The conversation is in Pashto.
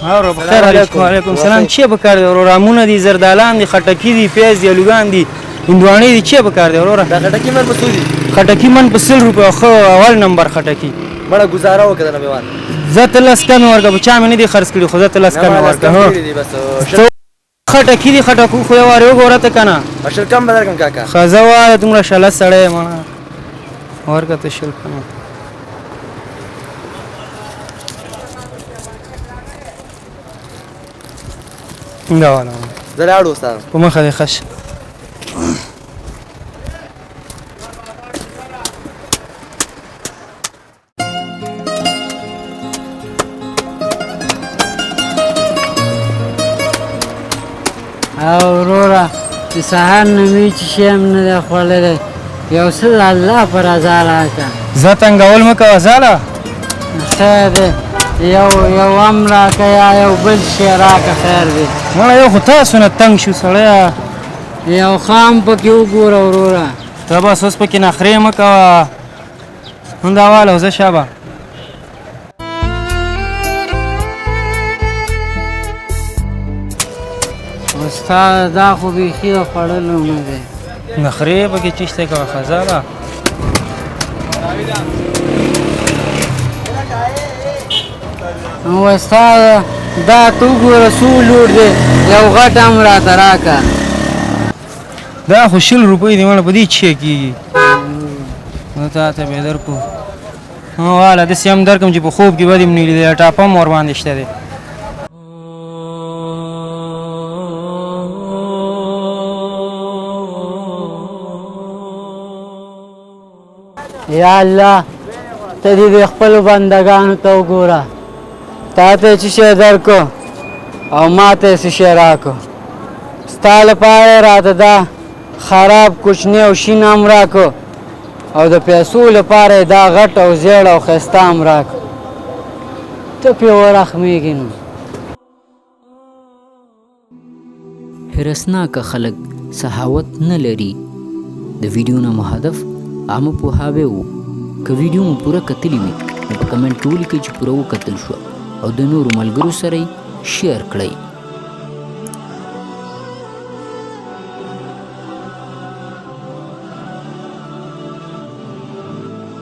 اورو بخیر علیکم. وعلیکم سلام. چی به کار دی وروره؟ امونه دي، زردالان دي، خټکي دي، پیاز دي، الوګان دي، هندواڼې دي. چی به کار دی وروره؟ دا خټکي من په څو دي؟ خټکي من په 100 روپیو ښه اول نمبر خټکي. مړه ګزاره وکړه د نبیوال. زه ته لس کمې ورکړه، په چا مې نه دي خرڅ کړي، خو زه ته لس کمې ورکړه. خټکي دي خټکو خو یې وارې وګوره ته که نه. شل کم به درکړم کاکا. ښه زه واله دومره شله سړی یم ورکړه ته شل کمه. دا واله زه لاړو استاد په مخه دې ښه شه. او وروره د سهار نه مې چې شی هم نه دی خوړلی، یو څه د الله په رضا راکړه. زه تنګول مه کوه زاله. خیر دی، یو هم راکړه یا یو بل شی راکړه، خیر دی. مړه یو خو تاسو نه تنګ شو سړیه. یو خام پکې وګوره وروره. ته بس اوس پکې نخرې مه کوه. همدا واله زه شابه. استاد دا خو بیخي د خوړلو نه دی. نخرې پکې چیشته کوه ښه زاله. نو استاد دا ته وګوره څو لوټ دی، یو غټ هم راته راکړه. دا خو 100 روپۍ دي مړه، په دې چی کېږي؟ زه تا ته بې درکړو. واله داسې هم درکړم چې په خوب کې به دې م نه لیدلی، ټاپه هم ورباندې شته دی. یا الله ته دې د خپلو بندګانو ته وګوره، تا ته چې شی درکړو او ما ته یې څه شی راکړو. ستا لپاره یې راته دا خراب کوچنی او شین هم راکړو او د پیسو لپاره یې دا غټ او زیړ او ښایسته هم راکړو. ته پرې ورحمېږې نو. هرسناکه خلک سخاوت نه لري. د ویډیو نه مو هدف عامه پوهاوی و. که ویډیو مو پوره کتلی وي نو په کمنټ کې ولیکئ چې پوره وکتل شوه او د نورو ملګرو سره یې شیر کړئ.